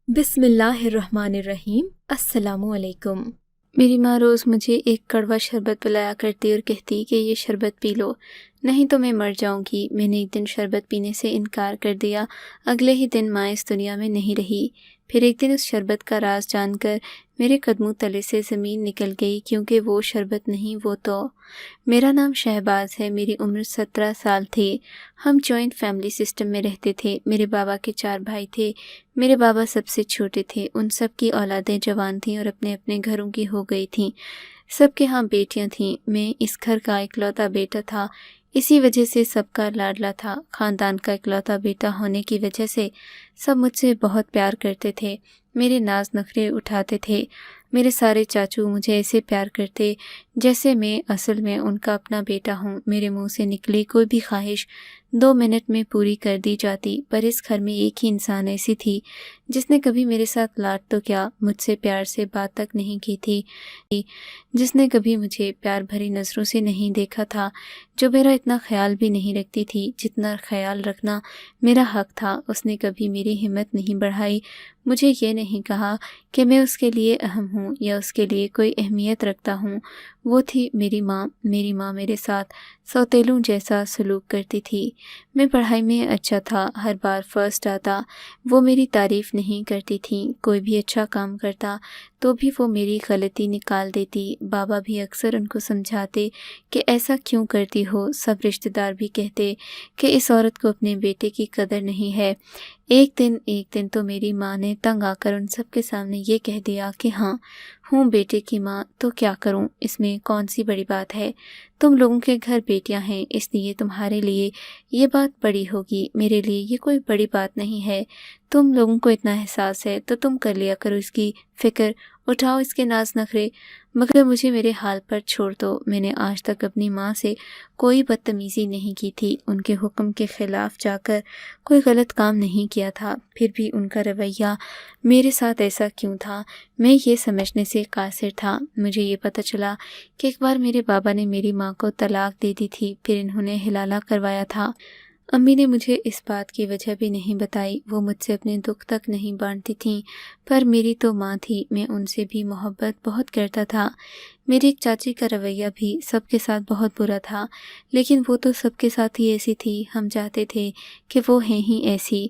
بسم اللہ الرحمن الرحیم۔ السلام علیکم۔ میری ماں روز مجھے ایک کڑوا شربت پلایا کرتی اور کہتی کہ یہ شربت پی لو، نہیں تو میں مر جاؤں گی۔ میں نے ایک دن شربت پینے سے انکار کر دیا۔ اگلے ہی دن ماں اس دنیا میں نہیں رہی۔ پھر ایک دن اس شربت کا راز جان کر میرے قدموں تلے سے زمین نکل گئی، کیونکہ وہ شربت نہیں، وہ تو میرا نام شہباز ہے۔ میری عمر 17 سال تھی۔ ہم جوائنٹ فیملی سسٹم میں رہتے تھے۔ میرے بابا کے 4 بھائی تھے۔ میرے بابا سب سے چھوٹے تھے۔ ان سب کی اولادیں جوان تھیں اور اپنے اپنے گھروں کی ہو گئی تھیں۔ سب کے ہاں بیٹیاں تھیں۔ میں اس گھر کا اکلوتا بیٹا تھا، اسی وجہ سے سب کا لاڈلا تھا۔ خاندان کا اکلوتا بیٹا ہونے کی وجہ سے سب مجھ سے بہت پیار کرتے تھے، میرے ناز نخرے اٹھاتے تھے۔ میرے سارے چاچو مجھے ایسے پیار کرتے جیسے میں اصل میں ان کا اپنا بیٹا ہوں۔ میرے منہ سے نکلی کوئی بھی خواہش 2 منٹ میں پوری کر دی جاتی۔ پر اس گھر میں ایک ہی انسان ایسی تھی جس نے کبھی میرے ساتھ لاڈ تو کیا، مجھ سے پیار سے بات تک نہیں کی تھی، جس نے کبھی مجھے پیار بھری نظروں سے نہیں دیکھا تھا، جو میرا اتنا خیال بھی نہیں رکھتی تھی جتنا خیال رکھنا میرا حق تھا۔ اس نے کبھی میری ہمت نہیں بڑھائی، مجھے یہ نہیں کہا کہ میں اس کے لیے اہم ہوں یا اس کے لیے کوئی اہمیت رکھتا ہوں۔ وہ تھی میری ماں۔ میری ماں میرے ساتھ سوتیلوں جیسا سلوک کرتی تھی۔ میں پڑھائی میں اچھا تھا، ہر بار فرسٹ آتا۔ وہ میری تعریف نہیں کرتی تھیں۔ کوئی بھی اچھا کام کرتا تو بھی وہ میری غلطی نکال دیتی۔ بابا بھی اکثر ان کو سمجھاتے کہ ایسا کیوں کرتی ہو۔ سب رشتہ دار بھی کہتے کہ اس عورت کو اپنے بیٹے کی قدر نہیں ہے۔ ایک دن تو میری ماں نے تنگ آ کر ان سب کے سامنے یہ کہہ دیا کہ ہاں، ہوں بیٹے کی ماں تو کیا کروں، اس میں کون سی بڑی بات ہے۔ تم لوگوں کے گھر بیٹیاں ہیں، اس لیے تمہارے لیے یہ بات بڑی ہوگی، میرے لیے یہ کوئی بڑی بات نہیں ہے۔ تم لوگوں کو اتنا احساس ہے تو تم کر لیا کرو اس کی فکر، اٹھاؤ اس کے ناز نخرے، مگر مجھے میرے حال پر چھوڑ دو۔ میں نے آج تک اپنی ماں سے کوئی بدتمیزی نہیں کی تھی، ان کے حکم کے خلاف جا کر کوئی غلط کام نہیں کیا تھا۔ پھر بھی ان کا رویہ میرے ساتھ ایسا کیوں تھا، میں یہ سمجھنے سے قاصر تھا۔ مجھے یہ پتہ چلا کہ ایک بار میرے بابا نے میری ماں کو طلاق دے دی تھی، پھر انہوں نے حلالہ کروایا تھا۔ امی نے مجھے اس بات کی وجہ بھی نہیں بتائی، وہ مجھ سے اپنے دکھ تک نہیں بانٹتی تھیں، پر میری تو ماں تھی، میں ان سے بھی محبت بہت کرتا تھا۔ میری ایک چاچی کا رویہ بھی سب کے ساتھ بہت برا تھا، لیکن وہ تو سب کے ساتھ ہی ایسی تھی، ہم چاہتے تھے کہ وہ ہیں ہی ایسی۔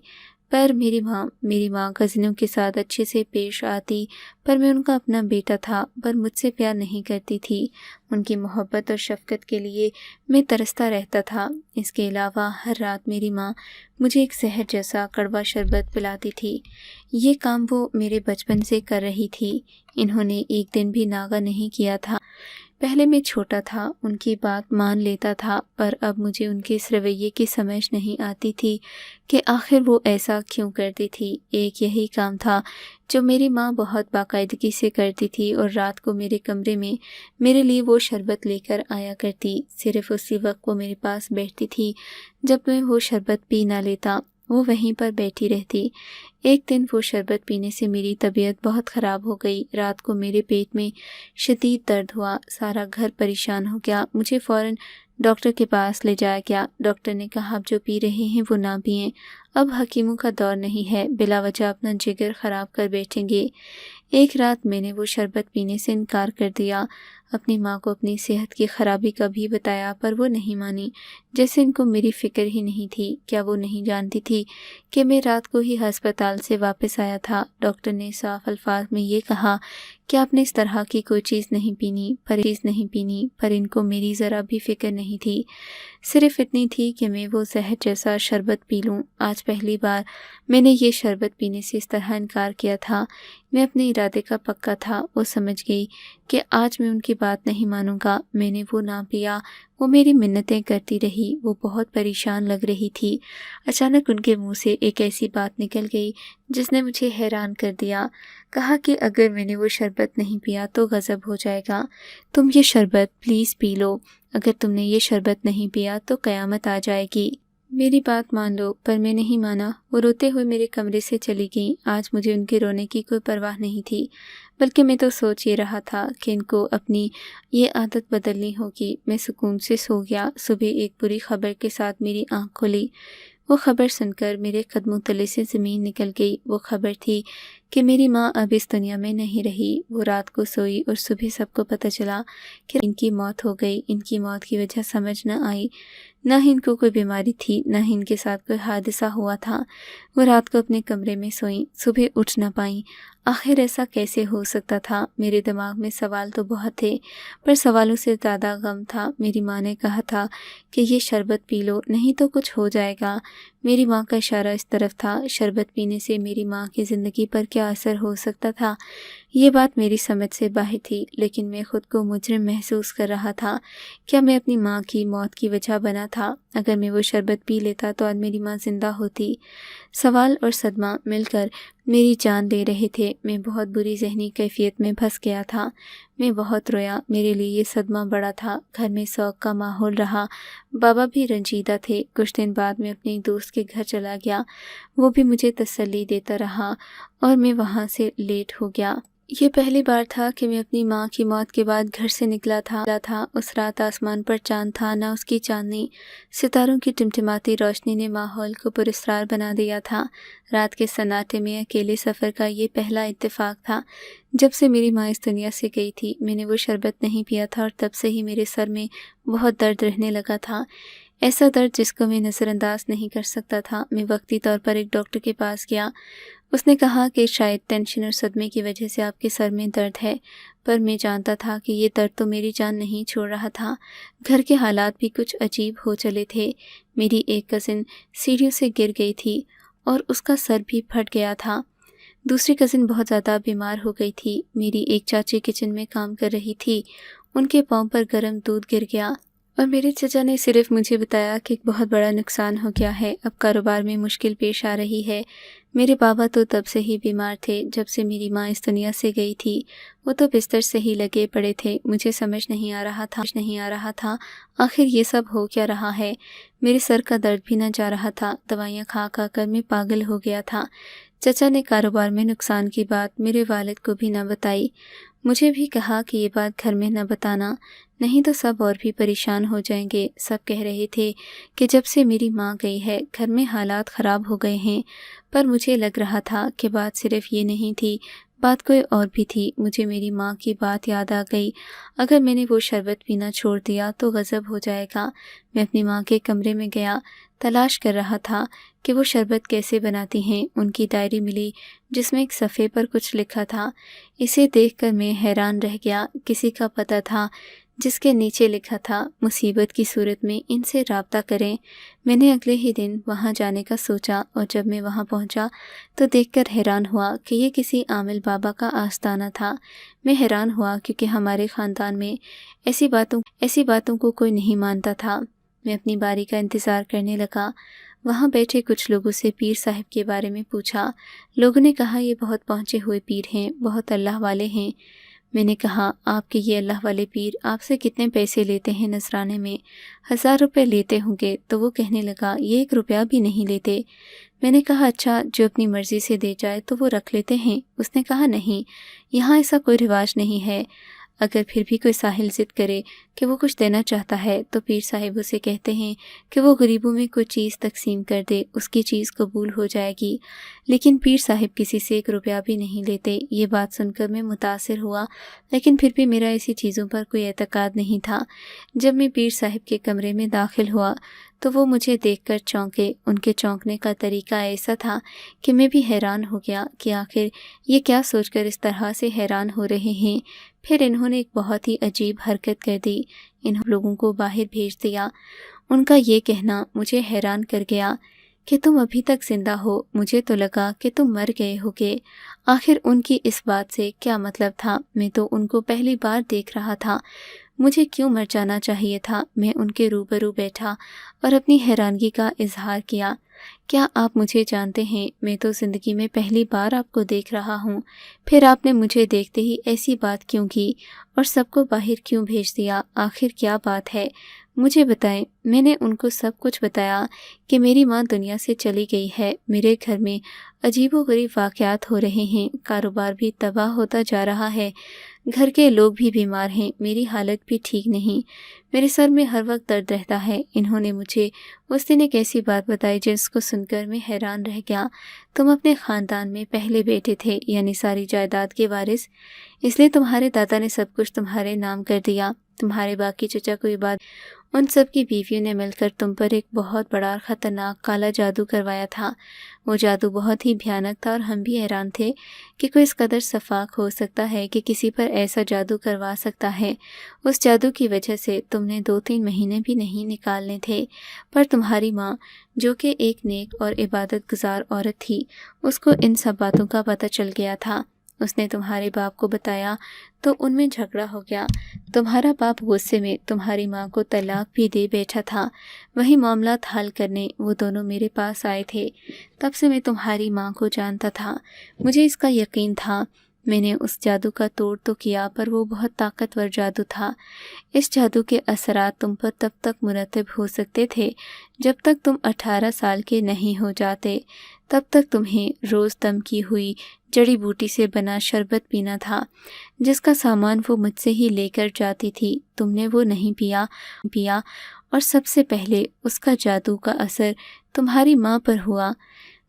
پر میری ماں کزنوں کے ساتھ اچھے سے پیش آتی، پر میں ان کا اپنا بیٹا تھا، پر مجھ سے پیار نہیں کرتی تھی۔ ان کی محبت اور شفقت کے لیے میں ترستا رہتا تھا۔ اس کے علاوہ ہر رات میری ماں مجھے ایک زہر جیسا کڑوا شربت پلاتی تھی۔ یہ کام وہ میرے بچپن سے کر رہی تھی، انہوں نے ایک دن بھی ناغہ نہیں کیا تھا۔ پہلے میں چھوٹا تھا، ان کی بات مان لیتا تھا، پر اب مجھے ان کے اس رویے کی سمجھ نہیں آتی تھی کہ آخر وہ ایسا کیوں کرتی تھی۔ ایک یہی کام تھا جو میری ماں بہت باقاعدگی سے کرتی تھی، اور رات کو میرے کمرے میں میرے لیے وہ شربت لے کر آیا کرتی۔ صرف اسی وقت وہ میرے پاس بیٹھتی تھی جب میں وہ شربت پی نہ لیتا، وہ وہیں پر بیٹھی رہتی۔ ایک دن وہ شربت پینے سے میری طبیعت بہت خراب ہو گئی۔ رات کو میرے پیٹ میں شدید درد ہوا، سارا گھر پریشان ہو گیا۔ مجھے فوراً ڈاکٹر کے پاس لے جایا گیا۔ ڈاکٹر نے کہا آپ جو پی رہے ہیں وہ نہ پئیں، اب حکیموں کا دور نہیں ہے، بلا وجہ اپنا جگر خراب کر بیٹھیں گے۔ ایک رات میں نے وہ شربت پینے سے انکار کر دیا۔ اپنی ماں کو اپنی صحت کی خرابی کا بھی بتایا، پر وہ نہیں مانی، جیسے ان کو میری فکر ہی نہیں تھی۔ کیا وہ نہیں جانتی تھی کہ میں رات کو ہی ہسپتال سے واپس آیا تھا؟ ڈاکٹر نے صاف الفاظ میں یہ کہا کہ آپ نے اس طرح کی کوئی چیز نہیں پینی، پر ان کو میری ذرا بھی فکر نہیں تھی، صرف اتنی تھی کہ میں وہ زہر جیسا شربت پی لوں۔ آج پہلی بار میں نے یہ شربت پینے سے اس طرح انکار کیا تھا۔ میں اپنے ارادے کا پکا تھا، وہ سمجھ گئی کہ آج میں ان کی بات نہیں مانوں گا۔ میں نے وہ نہ پیا، وہ میری منتیں کرتی رہی، وہ بہت پریشان لگ رہی تھی۔ اچانک ان کے منہ سے ایک ایسی بات نکل گئی جس نے مجھے حیران کر دیا۔ کہا کہ اگر میں نے وہ شربت نہیں پیا تو غضب ہو جائے گا، تم یہ شربت پلیز پی لو، اگر تم نے یہ شربت نہیں پیا تو قیامت آ جائے گی۔ میری بات مان لو، پر میں نہیں مانا۔ وہ روتے ہوئے میرے کمرے سے چلی گئیں۔ آج مجھے ان کے رونے کی کوئی پرواہ نہیں تھی، بلکہ میں تو سوچ یہ رہا تھا کہ ان کو اپنی یہ عادت بدلنی ہوگی۔ میں سکون سے سو گیا۔ صبح ایک بری خبر کے ساتھ میری آنکھ کھلی۔ وہ خبر سن کر میرے قدموں تلے سے زمین نکل گئی۔ وہ خبر تھی کہ میری ماں اب اس دنیا میں نہیں رہی۔ وہ رات کو سوئی اور صبح سب کو پتہ چلا کہ ان کی موت ہو گئی۔ ان کی موت کی وجہ سمجھ نہ آئی، نہ ہی ان کو کوئی بیماری تھی، نہ ہی ان کے ساتھ کوئی حادثہ ہوا تھا۔ وہ رات کو اپنے کمرے میں سوئیں، صبح اٹھ نہ پائیں۔ آخر ایسا کیسے ہو سکتا تھا؟ میرے دماغ میں سوال تو بہت تھے، پر سوالوں سے زیادہ غم تھا۔ میری ماں نے کہا تھا کہ یہ شربت پی لو، نہیں تو کچھ ہو جائے گا۔ میری ماں کا اشارہ اس طرف تھا۔ شربت پینے سے میری ماں کی زندگی پر کیا اثر ہو سکتا تھا؟ یہ بات میری سمجھ سے باہر تھی، لیکن میں خود کو مجرم محسوس کر رہا تھا۔ کیا میں اپنی ماں کی موت کی وجہ بنا تھا؟ اگر میں وہ شربت پی لیتا تو آج میری ماں زندہ ہوتی۔ سوال اور صدمہ مل کر میری جان لے رہے تھے۔ میں بہت بری ذہنی کیفیت میں پھنس گیا تھا۔ میں بہت رویا۔ میرے لیے یہ صدمہ بڑا تھا۔ گھر میں سوگ کا ماحول رہا۔ بابا بھی رنجیدہ تھے۔ کچھ دن بعد میں اپنے ایک دوست کے گھر چلا گیا۔ وہ بھی مجھے تسلی دیتا رہا اور میں وہاں سے لیٹ ہو گیا۔ یہ پہلی بار تھا کہ میں اپنی ماں کی موت کے بعد گھر سے نکلا تھا۔ اس رات آسمان پر چاند تھا، نہ اس کی چاندنی۔ ستاروں کی ٹمٹماتی روشنی نے ماحول کو پراسرار بنا دیا تھا۔ رات کے سناٹے میں اکیلے سفر کا یہ پہلا اتفاق تھا۔ جب سے میری ماں اس دنیا سے گئی تھی، میں نے وہ شربت نہیں پیا تھا اور تب سے ہی میرے سر میں بہت درد رہنے لگا تھا۔ ایسا درد جس کو میں نظر انداز نہیں کر سکتا تھا۔ میں وقتی طور پر ایک ڈاکٹر کے پاس گیا۔ اس نے کہا کہ شاید ٹینشن اور صدمے کی وجہ سے آپ کے سر میں درد ہے، پر میں جانتا تھا کہ یہ درد تو میری جان نہیں چھوڑ رہا تھا۔ گھر کے حالات بھی کچھ عجیب ہو چلے تھے۔ میری ایک کزن سیڑھیوں سے گر گئی تھی اور اس کا سر بھی پھٹ گیا تھا۔ دوسری کزن بہت زیادہ بیمار ہو گئی تھی۔ میری ایک چاچی کچن میں کام کر رہی تھی، ان کے پاؤں پر گرم دودھ گر گیا اور میرے چچا نے صرف مجھے بتایا کہ ایک بہت بڑا نقصان ہو گیا ہے، اب کاروبار میں مشکل پیش آ رہی ہے۔ میرے بابا تو تب سے ہی بیمار تھے جب سے میری ماں اس دنیا سے گئی تھی۔ وہ تو بستر سے ہی لگے پڑے تھے۔ مجھے سمجھ نہیں آ رہا تھا آخر یہ سب ہو کیا رہا ہے۔ میرے سر کا درد بھی نہ جا رہا تھا۔ دوائیاں کھا کھا کر میں پاگل ہو گیا تھا۔ چچا نے کاروبار میں نقصان کی بات میرے والد کو بھی نہ بتائی۔ مجھے بھی کہا کہ یہ بات گھر میں نہ بتانا، نہیں تو سب اور بھی پریشان ہو جائیں گے۔ سب کہہ رہے تھے کہ جب سے میری ماں گئی ہے گھر میں حالات خراب ہو گئے ہیں، پر مجھے لگ رہا تھا کہ بات صرف یہ نہیں تھی، بات کوئی اور بھی تھی۔ مجھے میری ماں کی بات یاد آ گئی۔ اگر میں نے وہ شربت پینا چھوڑ دیا تو غضب ہو جائے گا۔ میں اپنی ماں کے کمرے میں گیا، تلاش کر رہا تھا کہ وہ شربت کیسے بناتی ہیں۔ ان کی ڈائری ملی جس میں ایک صفحے پر کچھ لکھا تھا۔ اسے دیکھ کر میں حیران رہ گیا۔ کسی کا پتہ تھا جس کے نیچے لکھا تھا، مصیبت کی صورت میں ان سے رابطہ کریں۔ میں نے اگلے ہی دن وہاں جانے کا سوچا اور جب میں وہاں پہنچا تو دیکھ کر حیران ہوا کہ یہ کسی عامل بابا کا آستانہ تھا۔ میں حیران ہوا کیونکہ ہمارے خاندان میں ایسی باتوں کو کوئی نہیں مانتا تھا۔ میں اپنی باری کا انتظار کرنے لگا۔ وہاں بیٹھے کچھ لوگوں سے پیر صاحب کے بارے میں پوچھا۔ لوگوں نے کہا یہ بہت پہنچے ہوئے پیر ہیں، بہت اللہ والے ہیں۔ میں نے کہا آپ کے یہ اللہ والے پیر آپ سے کتنے پیسے لیتے ہیں نذرانے میں؟ 1000 روپے لیتے ہوں گے۔ تو وہ کہنے لگا یہ 1 روپیہ بھی نہیں لیتے۔ میں نے کہا اچھا، جو اپنی مرضی سے دے جائے تو وہ رکھ لیتے ہیں؟ اس نے کہا نہیں، یہاں ایسا کوئی رواج نہیں ہے۔ اگر پھر بھی کوئی ساحل ضد کرے کہ وہ کچھ دینا چاہتا ہے تو پیر صاحب اسے کہتے ہیں کہ وہ غریبوں میں کوئی چیز تقسیم کر دے، اس کی چیز قبول ہو جائے گی۔ لیکن پیر صاحب کسی سے 1 روپیہ بھی نہیں لیتے۔ یہ بات سن کر میں متاثر ہوا، لیکن پھر بھی میرا ایسی چیزوں پر کوئی اعتقاد نہیں تھا۔ جب میں پیر صاحب کے کمرے میں داخل ہوا تو وہ مجھے دیکھ کر چونکے۔ ان کے چونکنے کا طریقہ ایسا تھا کہ میں بھی حیران ہو گیا کہ آخر یہ کیا سوچ کر اس طرح سے حیران ہو رہے ہیں۔ پھر انہوں نے ایک بہت ہی عجیب حرکت کر دی۔ انہوں لوگوں کو باہر بھیج دیا۔ ان کا یہ کہنا مجھے حیران کر گیا کہ تم ابھی تک زندہ ہو، مجھے تو لگا کہ تم مر گئے ہوگے۔ آخر ان کی اس بات سے کیا مطلب تھا؟ میں تو ان کو پہلی بار دیکھ رہا تھا۔ مجھے کیوں مر جانا چاہیے تھا؟ میں ان کے روبرو بیٹھا اور اپنی حیرانگی کا اظہار کیا۔ کیا آپ مجھے جانتے ہیں؟ میں تو زندگی میں پہلی بار آپ کو دیکھ رہا ہوں۔ پھر آپ نے مجھے دیکھتے ہی ایسی بات کیوں کی اور سب کو باہر کیوں بھیج دیا؟ آخر کیا بات ہے؟ مجھے بتائیں۔ میں نے ان کو سب کچھ بتایا کہ میری ماں دنیا سے چلی گئی ہے، میرے گھر میں عجیب و غریب واقعات ہو رہے ہیں، کاروبار بھی تباہ ہوتا جا رہا ہے، گھر کے لوگ بھی بیمار ہیں، میری حالت بھی ٹھیک نہیں، میرے سر میں ہر وقت درد رہتا ہے۔ انہوں نے مجھے اس دن ایک ایسی بات بتائی جس کو سن کر میں حیران رہ گیا۔ تم اپنے خاندان میں پہلے بیٹے تھے، یعنی ساری جائیداد کے وارث، اس لیے تمہارے دادا نے سب کچھ تمہارے نام کر دیا۔ تمہارے باقی چچا کو یہ بات، ان سب کی بیویوں نے مل کر تم پر ایک بہت بڑا اور خطرناک کالا جادو کروایا تھا۔ وہ جادو بہت ہی بھیانک تھا اور ہم بھی حیران تھے کہ کوئی اس قدر شفاق ہو سکتا ہے کہ کسی پر ایسا جادو کروا سکتا ہے۔ اس جادو کی وجہ سے تم نے 2-3 مہینے بھی نہیں نکالنے تھے، پر تمہاری ماں جو کہ ایک نیک اور عبادت گزار عورت تھی، اس کو ان سب باتوں کا پتہ چل گیا تھا۔ اس نے تمہارے باپ کو بتایا تو ان میں جھگڑا ہو گیا۔ تمہارا باپ غصے میں تمہاری ماں کو طلاق بھی دے بیٹھا تھا۔ وہی معاملات حل کرنے وہ دونوں میرے پاس آئے تھے۔ تب سے میں تمہاری ماں کو جانتا تھا۔ مجھے اس کا یقین تھا۔ میں نے اس جادو کا توڑ تو کیا، پر وہ بہت طاقتور جادو تھا۔ اس جادو کے اثرات تم پر تب تک مرتب ہو سکتے تھے جب تک تم 18 سال کے نہیں ہو جاتے۔ تب تک تمہیں روز دم کی ہوئی جڑی بوٹی سے بنا شربت پینا تھا، جس کا سامان وہ مجھ سے ہی لے کر جاتی تھی۔ تم نے وہ نہیں پیا اور سب سے پہلے اس کا جادو کا اثر تمہاری ماں پر ہوا۔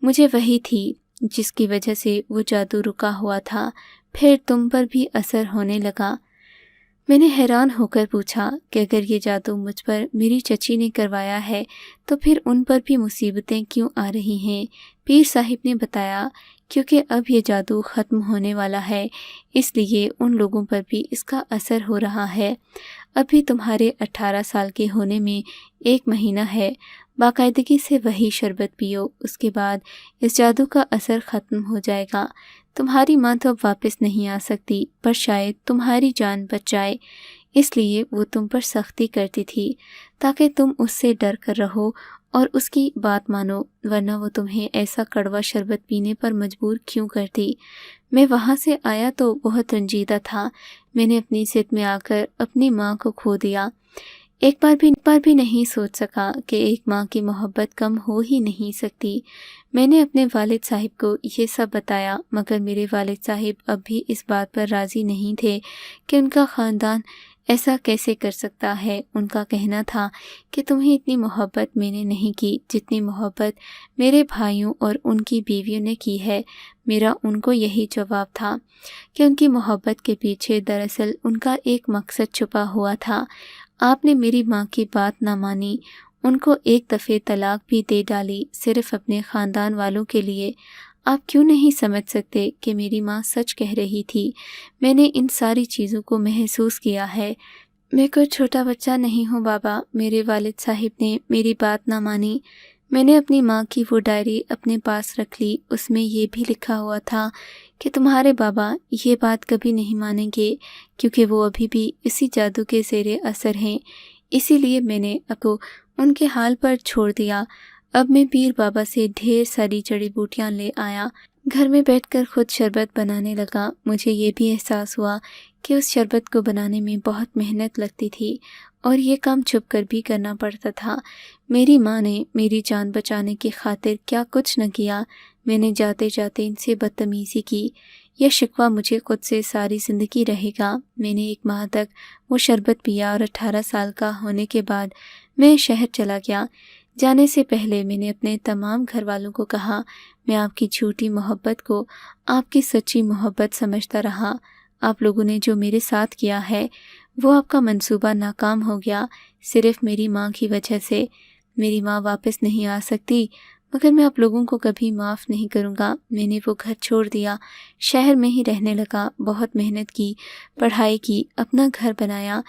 مجھے وہی تھی جس کی وجہ سے وہ جادو رکا ہوا تھا، پھر تم پر بھی اثر ہونے لگا۔ میں نے حیران ہو کر پوچھا کہ اگر یہ جادو مجھ پر میری چچی نے کروایا ہے تو پھر ان پر بھی مصیبتیں کیوں آ رہی ہیں؟ پیر صاحب نے بتایا کیونکہ اب یہ جادو ختم ہونے والا ہے، اس لیے ان لوگوں پر بھی اس کا اثر ہو رہا ہے۔ ابھی تمہارے 18 سال کے ہونے میں 1 مہینہ ہے۔ باقاعدگی سے وہی شربت پیو، اس کے بعد اس جادو کا اثر ختم ہو جائے گا۔ تمہاری ماں تو اب واپس نہیں آ سکتی، پر شاید تمہاری جان بچ جائے، اس لیے وہ تم پر سختی کرتی تھی تاکہ تم اس سے ڈر کر رہو اور اس کی بات مانو، ورنہ وہ تمہیں ایسا کڑوا شربت پینے پر مجبور کیوں کرتی؟ میں وہاں سے آیا تو بہت رنجیدہ تھا۔ میں نے اپنی ضد میں آ کر اپنی ماں کو کھو دیا۔ ایک بار بھی نہیں سوچ سکا کہ ایک ماں کی محبت کم ہو ہی نہیں سکتی۔ میں نے اپنے والد صاحب کو یہ سب بتایا، مگر میرے والد صاحب اب بھی اس بات پر راضی نہیں تھے کہ ان کا خاندان ایسا کیسے کر سکتا ہے۔ ان کا کہنا تھا کہ تمہیں اتنی محبت میں نے نہیں کی جتنی محبت میرے بھائیوں اور ان کی بیویوں نے کی ہے۔ میرا ان کو یہی جواب تھا کہ ان کی محبت کے پیچھے دراصل ان کا ایک مقصد چھپا ہوا تھا۔ آپ نے میری ماں کی بات نہ مانی، ان کو ایک دفعہ طلاق بھی دے ڈالی، صرف اپنے خاندان والوں کے لیے۔ آپ کیوں نہیں سمجھ سکتے کہ میری ماں سچ کہہ رہی تھی؟ میں نے ان ساری چیزوں کو محسوس کیا ہے۔ میں کوئی چھوٹا بچہ نہیں ہوں بابا۔ میرے والد صاحب نے میری بات نہ مانی۔ میں نے اپنی ماں کی وہ ڈائری اپنے پاس رکھ لی۔ اس میں یہ بھی لکھا ہوا تھا کہ تمہارے بابا یہ بات کبھی نہیں مانیں گے کیونکہ وہ ابھی بھی اسی جادو کے زیر اثر ہیں، اسی لیے میں نے آپ کو ان کے حال پر چھوڑ دیا۔ اب میں پیر بابا سے ڈھیر ساری جڑی بوٹیاں لے آیا، گھر میں بیٹھ کر خود شربت بنانے لگا۔ مجھے یہ بھی احساس ہوا کہ اس شربت کو بنانے میں بہت محنت لگتی تھی اور یہ کام چھپ کر بھی کرنا پڑتا تھا۔ میری ماں نے میری جان بچانے کی خاطر کیا کچھ نہ کیا۔ میں نے جاتے جاتے ان سے بدتمیزی کی۔ یہ شکوہ مجھے خود سے ساری زندگی رہے گا۔ میں نے 1 ماہ تک وہ شربت پیا اور 18 سال کا ہونے کے بعد میں شہر چلا گیا۔ جانے سے پہلے میں نے اپنے تمام گھر والوں کو کہا، میں آپ کی جھوٹی محبت کو آپ کی سچی محبت سمجھتا رہا۔ آپ لوگوں نے جو میرے ساتھ کیا ہے وہ آپ کا منصوبہ ناکام ہو گیا، صرف میری ماں کی وجہ سے۔ میری ماں واپس نہیں آ سکتی، مگر میں آپ لوگوں کو کبھی معاف نہیں کروں گا۔ میں نے وہ گھر چھوڑ دیا، شہر میں ہی رہنے لگا، بہت محنت کی، پڑھائی کی، اپنا گھر بنایا،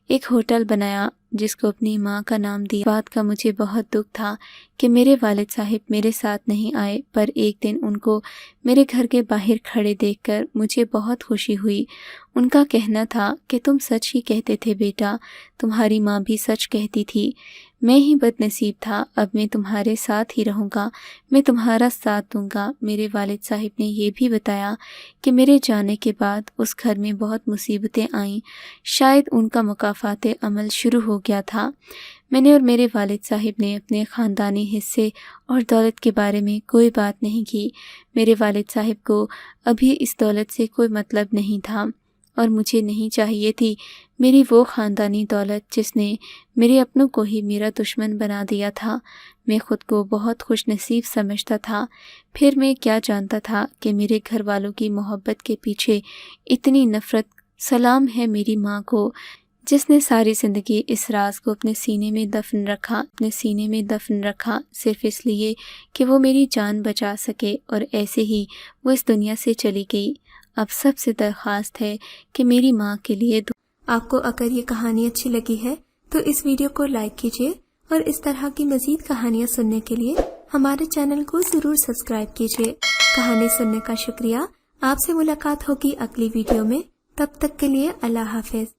ایک ہوٹل بنایا جس کو اپنی ماں کا نام دیا۔ بات کا مجھے بہت دکھ تھا کہ میرے والد صاحب میرے ساتھ نہیں آئے، پر ایک دن ان کو میرے گھر کے باہر کھڑے دیکھ کر مجھے بہت خوشی ہوئی۔ ان کا کہنا تھا کہ تم سچ ہی کہتے تھے بیٹا، تمہاری ماں بھی سچ کہتی تھی، میں ہی بد نصیب تھا۔ اب میں تمہارے ساتھ ہی رہوں گا، میں تمہارا ساتھ دوں گا۔ میرے والد صاحب نے یہ بھی بتایا کہ میرے جانے کے بعد اس گھر میں بہت مصیبتیں آئیں، شاید ان کا مکافات عمل شروع ہو گیا تھا۔ میں نے اور میرے والد صاحب نے اپنے خاندانی حصے اور دولت کے بارے میں کوئی بات نہیں کی۔ میرے والد صاحب کو ابھی اس دولت سے کوئی مطلب نہیں تھا۔ اور مجھے نہیں چاہیے تھی میری وہ خاندانی دولت جس نے میرے اپنوں کو ہی میرا دشمن بنا دیا تھا۔ میں خود کو بہت خوش نصیب سمجھتا تھا، پھر میں کیا جانتا تھا کہ میرے گھر والوں کی محبت کے پیچھے اتنی نفرت۔ سلام ہے میری ماں کو جس نے ساری زندگی اس راز کو اپنے سینے میں دفن رکھا صرف اس لیے کہ وہ میری جان بچا سکے، اور ایسے ہی وہ اس دنیا سے چلی گئی۔ اب سب سے درخواست ہے کہ میری ماں کے لیے آپ کو اگر یہ کہانی اچھی لگی ہے تو اس ویڈیو کو لائک کیجیے، اور اس طرح کی مزید کہانیاں سننے کے لیے ہمارے چینل کو ضرور سبسکرائب کیجیے۔ کہانی سننے کا شکریہ۔ آپ سے ملاقات ہوگی اگلی ویڈیو میں، تب تک کے لیے اللہ حافظ۔